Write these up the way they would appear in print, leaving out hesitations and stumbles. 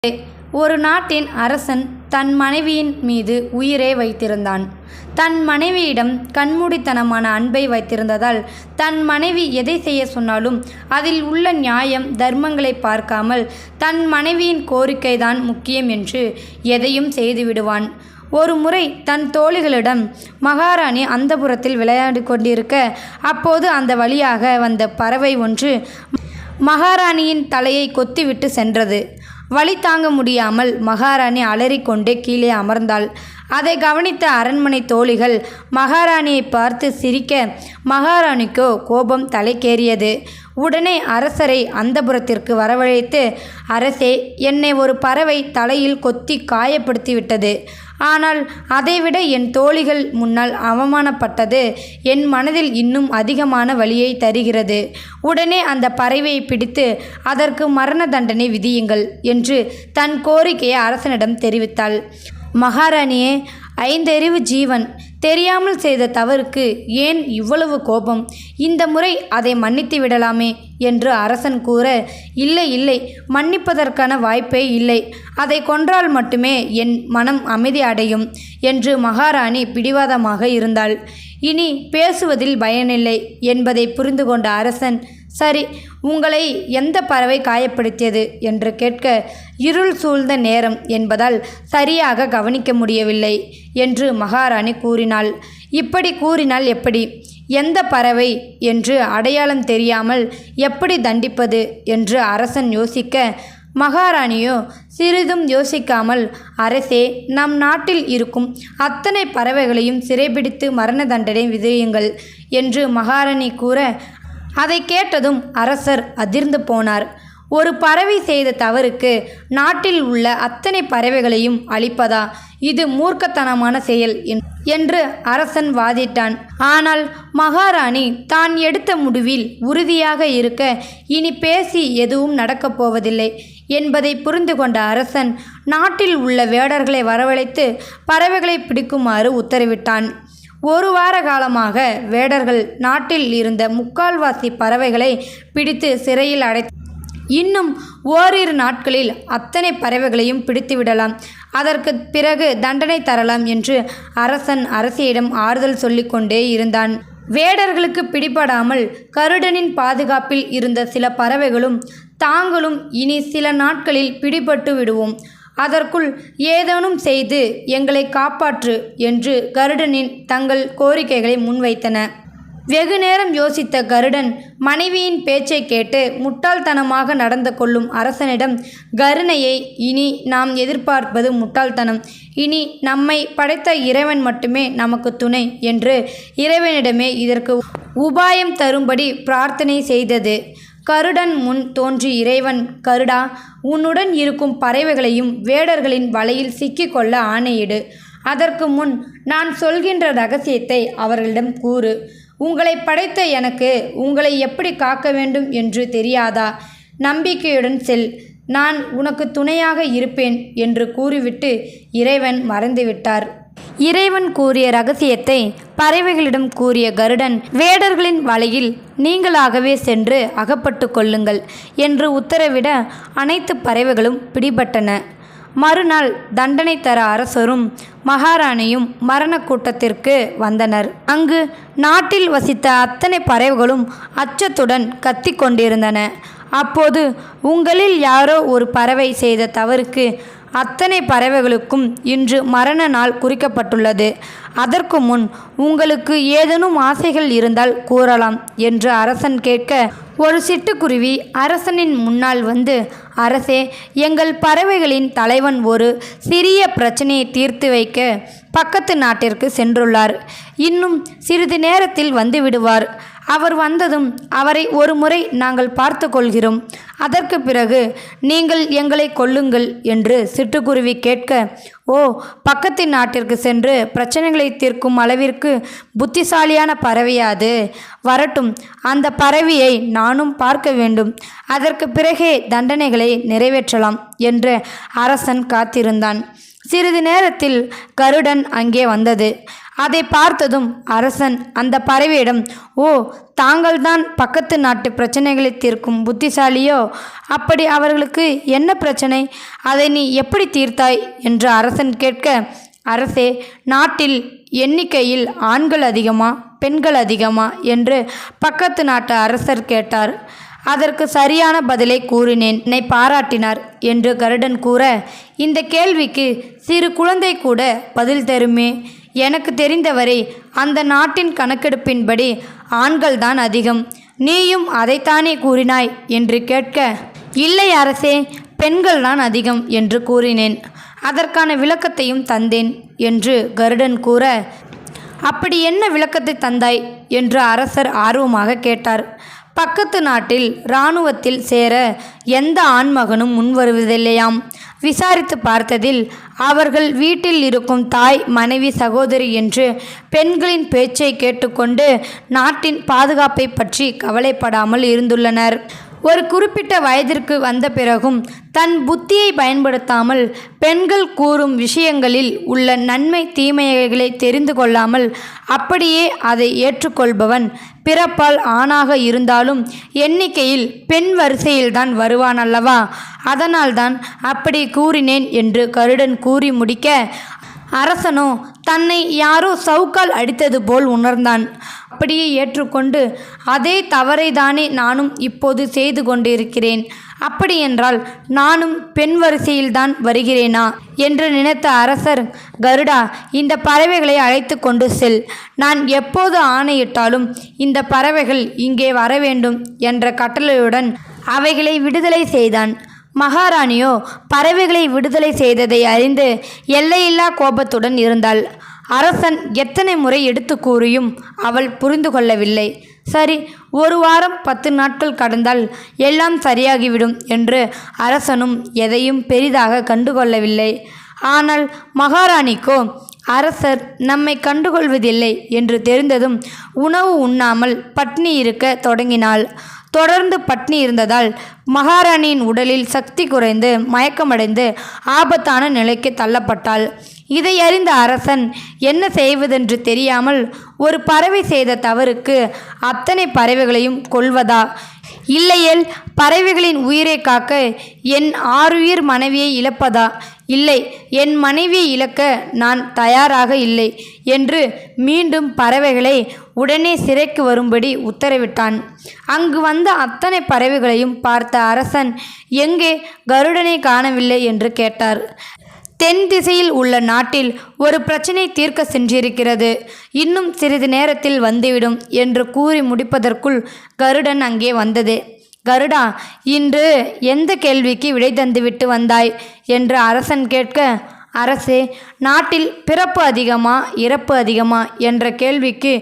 ஒரு நாட்டின் அரசன் தன் மனைவியின் மீது உயிரை வைத்திருந்தான். தன் மனைவியிடம் கண்மூடித்தனமான அன்பை வைத்திருந்ததால் தன் மனைவி எதை செய்ய சொன்னாலும் அதில் உள்ள நியாயம் தர்மங்களை பார்க்காமல் தன் மனைவியின் கோரிக்கைதான் முக்கியம் என்று எதையும் செய்துவிடுவான். ஒரு முறை தன் தோழிகளிடம் மகாராணி அந்தப்புரத்தில் விளையாடி கொண்டிருக்க அப்போது அந்த வழியாக வந்த பறவை ஒன்று மகாராணியின் தலையை கொத்திவிட்டு சென்றது. வலி தாங்க முடியாமல் மகாராணி அலறிக்கொண்டே கீழே அமர்ந்தாள். அதை கவனித்த அரண்மனை தோழிகள் மகாராணியை பார்த்து சிரிக்க மகாராணிக்கோ கோபம் தலைக்கேறியது. உடனே அரசரை அந்தப்புரத்திற்கு வரவழைத்து, அரசே, என்னை ஒரு பறவை தலையில் கொத்தி காயப்படுத்திவிட்டது. ஆனால் அதைவிட என் தோழிகள் முன்னால் அவமானப்பட்டது என் மனதில் இன்னும் அதிகமான வலியை தருகிறது. உடனே அந்த பறவையை பிடித்து அதற்கு மரண தண்டனை விதியுங்கள் என்று தன் கோரிக்கையை அரசனிடம் தெரிவித்தாள். மகாராணியே, 5 அறிவு ஜீவன், தெரியாமல் செய்த தவறுக்கு ஏன் இவ்வளவு கோபம்? இந்த முறை அதை மன்னித்து விடலாமே என்று அரசன் கூற, இல்லை இல்லை, மன்னிப்பதற்கான வாய்ப்பே இல்லை. அதை கொன்றால் மட்டுமே என் மனம் அமைதி அடையும் என்று மகாராணி பிடிவாதமாக இருந்தாள். இனி பேசுவதில் பயனில்லை என்பதை புரிந்து கொண்ட அரசன், சரி, உங்களை எந்த பறவை காயப்படுத்தியது என்று கேட்க, இருள் சூழ்ந்த நேரம் என்பதால் சரியாக கவனிக்க முடியவில்லை என்று மகாராணி கூறினாள். இப்படி கூறினால் எப்படி? எந்த பறவை என்று அடையாளம் தெரியாமல் எப்படி தண்டிப்பது என்று அரசன் யோசிக்க, மகாராணியோ சிறிதும் யோசிக்காமல், அரசே, நம் நாட்டில் இருக்கும் அத்தனை பறவைகளையும் சிறைபிடித்து மரண தண்டனை விதியுங்கள் என்று மகாராணி கூற, அதை கேட்டதும் அரசர் அதிர்ந்து போனார். ஒரு பறவை செய்த தவறுக்கு நாட்டில் உள்ள அத்தனை பறவைகளையும் அழிப்பதா? இது மூர்க்கத்தனமான செயல் என்று அரசன் வாதிட்டான். ஆனால் மகாராணி தான் எடுத்த முடிவில் உறுதியாக இருக்க, இனி பேசி எதுவும் நடக்கப் போவதில்லை என்பதை புரிந்து கொண்ட அரசன் நாட்டில் உள்ள வேடர்களை வரவழைத்து பறவைகளை பிடிக்குமாறு உத்தரவிட்டான். 1 வார காலமாக வேடர்கள் நாட்டில் இருந்த 3/4வாசி பறவைகளை பிடித்து சிறையில் இன்னும் ஓரிரு நாட்களில் அத்தனை பறவைகளையும் பிடித்துவிடலாம். அதற்கு பிறகு தண்டனை தரலாம் என்று அரசன் அரசியிடம் ஆறுதல் சொல்லிக்கொண்டே இருந்தான். வேடர்களுக்கு பிடிபடாமல் கருடனின் பாதுகாப்பில் இருந்த சில பறவைகளும் தாங்களும் இனி சில நாட்களில் பிடிபட்டு விடுவோம், அதற்குள் ஏதேனும் செய்து எங்களை காப்பாற்று என்று கருடனின் தங்கள் கோரிக்கைகளை முன்வைத்தன. வெகு நேரம் யோசித்த கருடன் மனைவியின் பேச்சை கேட்டு முட்டாள்தனமாக நடந்து கொள்ளும் அரசனிடம், கருணையை இனி நாம் எதிர்பார்ப்பது முட்டாள்தனம். இனி நம்மை படைத்த இறைவன் மட்டுமே நமக்கு துணை என்று இறைவனிடமே இதற்கு உபாயம் தரும்படி பிரார்த்தனை செய்தது. கருடன் முன் தோன்றி இறைவன், கருடா, உன்னுடன் இருக்கும் பறவைகளையும் வேடர்களின் வலையில் சிக்கிக்கொள்ள ஆணையிடு. அதற்கு முன் நான் சொல்கின்ற ரகசியத்தை அவர்களிடம் கூறு. உங்களை படைத்த எனக்கு உங்களை எப்படி காக்க வேண்டும் என்று தெரியாதா? நம்பிக்கையுடன் செல், நான் உனக்கு துணையாக இருப்பேன் என்று கூறிவிட்டு இறைவன் மறைந்துவிட்டார். இறைவன் கூறிய ரகசியத்தை பறவைகளிடம் கூறிய கருடன், வேடர்களின் வலையில் நீங்களாகவே சென்று அகப்பட்டு கொள்ளுங்கள் என்று உத்தரவிட அனைத்து பறவைகளும் பிடிபட்டன. மறுநாள் தண்டனை தர அரசரும் மகாராணியும் மரண கூட்டத்திற்கு வந்தனர். அங்கு நாட்டில் வசித்த அத்தனை பறவைகளும் அச்சத்துடன் கத்திக் கொண்டிருந்தன. அப்போது, உங்களில் யாரோ ஒரு பறவை செய்த தவறுக்கு அத்தனை பறவைகளுக்கும் இன்று மரண நாள் குறிக்கப்பட்டுள்ளது. அதற்கு முன் உங்களுக்கு ஏதேனும் ஆசைகள் இருந்தால் கூறலாம் என்று அரசன் கேட்க, ஒரு சிட்டுக்குருவி அரசனின் முன்னால் வந்து, அரசே, எங்கள் பறவைகளின் தலைவன் ஒரு சிறிய பிரச்சனையை தீர்த்து வைக்க பக்கத்து நாட்டிற்கு சென்றுள்ளார். இன்னும் சிறிது நேரத்தில் வந்துவிடுவார். அவர் வந்ததும் அவரை ஒரு முறை நாங்கள் பார்த்து கொள்கிறோம். அதற்கு பிறகு நீங்கள் எங்களை கொல்லுங்கள் என்று சிட்டுக்குருவி கேட்க, ஓ, பக்கத்து நாட்டிற்கு சென்று பிரச்சனைகளை தீர்க்கும் அளவிற்கு புத்திசாலியான பறவையாது? வரட்டும், அந்த பறவையை நானும் பார்க்க வேண்டும். அதற்கு பிறகே தண்டனைகளை நிறைவேற்றலாம் என்று அரசன் காத்திருந்தான். சிறிது நேரத்தில் கருடன் அங்கே வந்தது. அதை பார்த்ததும் அரசன் அந்த பறவையிடம், ஓ, தாங்கள்தான் பக்கத்து நாட்டு பிரச்சனைகளை தீர்க்கும் புத்திசாலியோ? அப்படி அவர்களுக்கு என்ன பிரச்சனை? அதை நீ எப்படி தீர்த்தாய் என்று அரசன் கேட்க, அரசே, நாட்டில் எண்ணிக்கையில் ஆண்கள் அதிகமா பெண்கள் அதிகமா என்று பக்கத்து நாட்டு அரசர் கேட்டார். அதற்கு சரியான பதிலை கூறினேன். என்னை பாராட்டினார் என்று கருடன் கூற, இந்த கேள்விக்கு சிறு குழந்தை கூட பதில் தருமே. எனக்கு தெரிந்தவரை அந்த நாட்டின் கணக்கெடுப்பின்படி ஆண்கள்தான் அதிகம். நீயும் அதைத்தானே கூறினாய் என்று கேட்க, இல்லை அரசே, பெண்கள்தான் அதிகம் என்று கூறினேன். அதற்கான விளக்கத்தையும் தந்தேன் என்று கருடன் கூற, அப்படி என்ன விளக்கத்தை தந்தாய் என்று அரசர் ஆர்வமாக கேட்டார். பக்கத்து நாட்டில் இராணுவத்தில் சேர எந்த ஆண்மகனும் முன்வருவதில்லையாம். விசாரித்து பார்த்ததில் அவர்கள் வீட்டில் இருக்கும் தாய், மனைவி, சகோதரி என்று பெண்களின் பேச்சை கேட்டுக்கொண்டு நாட்டின் பாதுகாப்பை பற்றி கவலைப்படாமல் இருந்துள்ளனர். ஒரு குறிப்பிட்ட வயதிற்கு வந்த பிறகும் தன் புத்தியை பயன்படுத்தாமல் பெண்கள் கூறும் விஷயங்களில் உள்ள நன்மை தீமைகளை தெரிந்து கொள்ளாமல் அப்படியே அதை ஏற்றுக்கொள்பவன் பிறப்பால் ஆணாக இருந்தாலும் எண்ணிக்கையில் பெண் வரிசையில்தான் வருவான் அல்லவா? அதனால்தான் அப்படி கூறினேன் என்று கருடன் கூறி முடிக்க, அரசனோ தன்னை யாரோ சவுக்கால் அடித்தது போல் உணர்ந்தான். அப்படியே ஏற்றுக்கொண்டு, அதே தவறைதானே நானும் இப்போது செய்து கொண்டிருக்கிறேன். அப்படியென்றால் நானும் பெண் வரிசையில்தான் வருகிறேனா என்று நினைத்த அரசர், கருடா, இந்த பறவைகளை அழைத்து கொண்டு செல். நான் எப்போது ஆணையிட்டாலும் இந்த பறவைகள் இங்கே வர வேண்டும் என்ற கட்டளையுடன் அவைகளை விடுதலை செய்தான். மகாராணியோ பறவைகளை விடுதலை செய்ததை அறிந்து எல்லையில்லா கோபத்துடன் இருந்தாள். அரசன் எத்தனை முறை எடுத்து கூறியும் அவள் புரிந்து கொள்ளவில்லை. சரி, 1 வாரம் 10 நாட்கள் கடந்தால் எல்லாம் சரியாகிவிடும் என்று அரசனும் எதையும் பெரிதாக கண்டுகொள்ளவில்லை. ஆனால் மகாராணிக்கோ அரசர் நம்மை கண்டுகொள்வதில்லை என்று தெரிந்ததும் உணவு உண்ணாமல் பட்னி இருக்க தொடங்கினாள். தொடர்ந்து பட்னி இருந்ததால் மகாராணியின் உடலில் சக்தி குறைந்து மயக்கமடைந்து ஆபத்தான நிலைக்கு தள்ளப்பட்டாள். இதை அறிந்த அரசன் என்ன செய்வதென்று தெரியாமல், ஒரு பறவை செய்த தவறுக்கு அத்தனை பறவைகளையும் கொல்வதா, இல்லையேல் பறவைகளின் உயிரை காக்க என் 6 மனைவியை இழப்பதா, இல்லை, என் மனைவியை இழக்க நான் தயாராக இல்லை என்று மீண்டும் பறவைகளை உடனே சிறைக்கு வரும்படி உத்தரவிட்டான். அங்கு வந்த அத்தனை பறவைகளையும் பார்த்த அரசன், எங்கே கருடனை காணவில்லை என்று கேட்டார். தென் திசையில் உள்ள நாட்டில் ஒரு பிரச்சனை தீர்க்க சென்றிருக்கிறது, இன்னும் சிறிது நேரத்தில் வந்துவிடும் என்று கூறி முடிப்பதற்குள் கருடன் அங்கே வந்தது. கருடா, இன்று எந்த கேள்விக்கு விடை தந்துவிட்டு வந்தாய் என்று அரசன் கேட்க, அரசே, நாட்டில் பிறப்பு அதிகமா இறப்பு அதிகமா என்ற கேள்விக்கு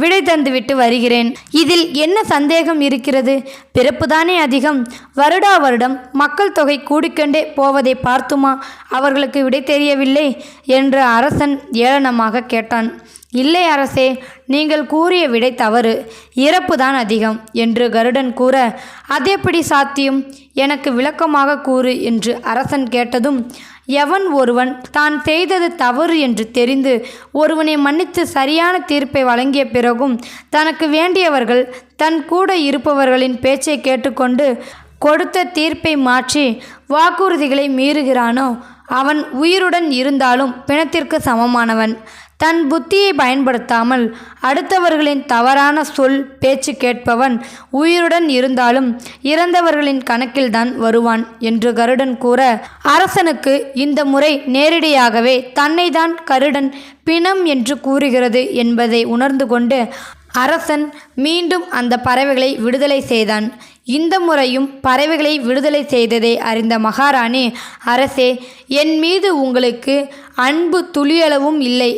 விடை தந்துவிட்டு வருகிறேன். இதில் என்ன சந்தேகம் இருக்கிறது? பிறப்புதானே அதிகம். வருடா வருடம் மக்கள் தொகை கூடிக்கொண்டே போவதை பார்த்துமா அவர்களுக்கு விடை தெரியவில்லை என்று அரசன் ஏளனமாக கேட்டான். இல்லை அரசே, நீங்கள் கூறிய விடை தவறு. இறப்புதான் அதிகம் என்று கருடன் கூற, அதெப்படி சாத்தியம்? எனக்கு விளக்கமாக கூறு என்று அரசன் கேட்டதும், எவன் ஒருவன் தான் செய்தது தவறு என்று தெரிந்து ஒருவனை மன்னித்து சரியான தீர்ப்பை வழங்கிய பிறகும் தனக்கு வேண்டியவர்கள் தன் கூட இருப்பவர்களின் பேச்சை கேட்டுக்கொண்டு கொடுத்த தீர்ப்பை மாற்றி வாக்குறுதிகளை மீறுகிறானோ அவன் உயிருடன் இருந்தாலும் பிணத்திற்கு சமமானவன். தன் புத்தியை பயன்படுத்தாமல் அடுத்தவர்களின் தவறான சொல் பேச்சு கேட்பவன் உயிருடன் இருந்தாலும் இறந்தவர்களின் கணக்கில்தான் வருவான் என்று கருடன் கூற, அரசனுக்கு இந்த முறை நேரடியாகவே தன்னைதான் கருடன் பிணம் என்று கூறுகிறது என்பதை உணர்ந்து கொண்டு அரசன் மீண்டும் அந்த பறவைகளை விடுதலை செய்தான். இந்த முறையும் பறவைகளை விடுதலை செய்ததை அறிந்த மகாராணி, அரசே, என் மீது உங்களுக்கு அன்பு துளியளவும் இல்லை.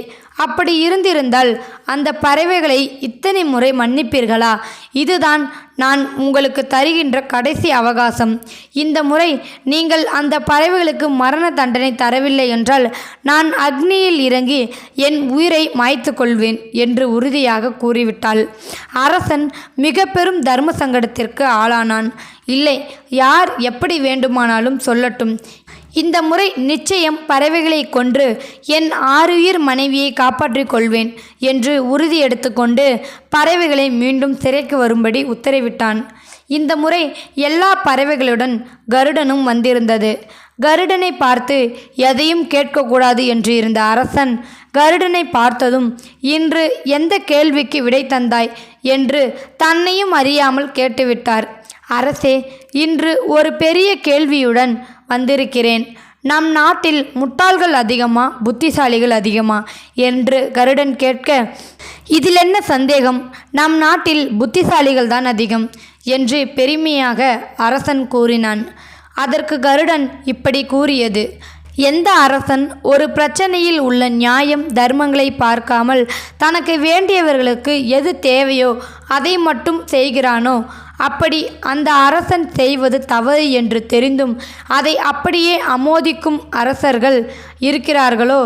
அப்படி இருந்திருந்தால் அந்த பறவைகளை இத்தனை முறை மன்னிப்பீர்களா? இதுதான் நான் உங்களுக்கு தருகின்ற கடைசி அவகாசம். இந்த முறை நீங்கள் அந்த பறவைகளுக்கு மரண தண்டனை தரவில்லை என்றால் நான் அக்னியில் இறங்கி என் உயிரை மாய்த்து கொள்வேன் என்று உறுதியாக கூறிவிட்டாள். அரசன் மிக பெரும் தர்ம சங்கடத்திற்கு ஆளானான். இல்லை, யார் எப்படி வேண்டுமானாலும் சொல்லட்டும், இந்த முறை நிச்சயம் பறவைகளை கொன்று என் 6 உயிர் மனைவியை காப்பாற்றிக் கொள்வேன் என்று உறுதி எடுத்துக்கொண்டு பறவைகளை மீண்டும் சிறைக்கு வரும்படி உத்தரவிட்டான். இந்த முறை எல்லா பறவைகளுடன் கருடனும் வந்திருந்தது. கருடனை பார்த்து எதையும் கேட்கக்கூடாது என்று இருந்த அரசன் கருடனை பார்த்ததும், இன்று எந்த கேள்விக்கு விடை தந்தாய் என்று தன்னையும் அறியாமல் கேட்டுவிட்டார். அரசே, இன்று ஒரு பெரிய கேள்வியுடன் வந்திருக்கிறேன். நம் நாட்டில் முட்டாள்கள் அதிகமா புத்திசாலிகள் அதிகமா என்று கருடன் கேட்க, இதில் என்ன சந்தேகம், நம் நாட்டில் புத்திசாலிகள் தான் அதிகம் என்று பெருமையாக அரசன் கூறினான். அதற்கு கருடன் இப்படி கூறியது: எந்த அரசன் ஒரு பிரச்சனையில் உள்ள நியாயம் தர்மங்களை பார்க்காமல் தனக்கு வேண்டியவர்களுக்கு எது தேவையோ அதை மட்டும் செய்கிறானோ, அப்படி அந்த அரசன் செய்வது தவறு என்று தெரிந்தும் அதை அப்படியே ஆமோதிக்கும் அரசர்கள் இருக்கிறார்களோ,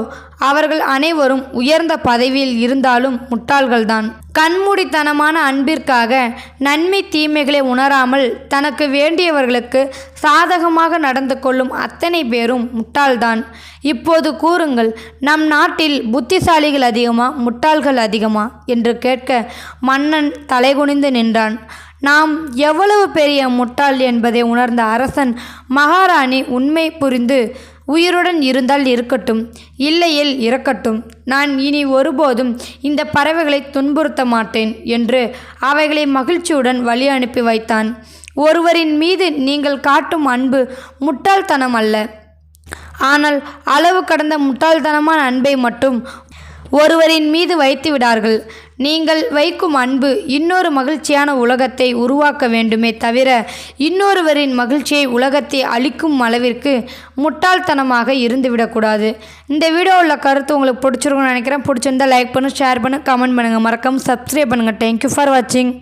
அவர்கள் அனைவரும் உயர்ந்த பதவியில் இருந்தாலும் முட்டாள்கள்தான். கண்மூடித்தனமான அன்பிற்காக நன்மை தீமைகளை உணராமல் தனக்கு வேண்டியவர்களுக்கு சாதகமாக நடந்து கொள்ளும் அத்தனை பேரும் முட்டாள்தான். இப்போது கூறுங்கள், நம் நாட்டில் புத்திசாலிகள் அதிகமா முட்டாள்கள் அதிகமா என்று கேட்க மன்னன் தலைகுனிந்து நின்றான். நாம் எவ்வளவு பெரிய முட்டாள் என்பதை உணர்ந்த அரசன், மகாராணி உண்மை புரிந்து உயிருடன் இருந்தால் இருக்கட்டும், இல்லையில் இறக்கட்டும். நான் இனி ஒருபோதும் இந்த பறவைகளை துன்புறுத்த மாட்டேன் என்று அவைகளை மகிழ்ச்சியுடன் வழி அனுப்பி வைத்தான். ஒருவரின் மீது நீங்கள் காட்டும் அன்பு முட்டாள்தனம் அல்ல, ஆனால் அளவு கடந்த முட்டாள்தனமான அன்பை மட்டும் ஒருவரின் மீது வைத்து விடார்கள். நீங்கள் வைக்கும் அன்பு இன்னொரு மகிழ்ச்சியான உலகத்தை உருவாக்க வேண்டுமே தவிர இன்னொருவரின் மகிழ்ச்சியை உலகத்தை அளிக்கும் அளவிற்கு முட்டாள்தனமாக இருந்துவிடக்கூடாது. இந்த வீடியோ உள்ள கருத்து உங்களுக்கு பிடிச்சிருக்குன்னு நினைக்கிறேன். பிடிச்சிருந்தால் லைக் பண்ணுங்கள், ஷேர் பண்ணுங்கள், கமெண்ட் பண்ணுங்கள், மறக்காமல் சப்ஸ்கிரைப் பண்ணுங்கள். தேங்க்யூ ஃபார் வாட்சிங்.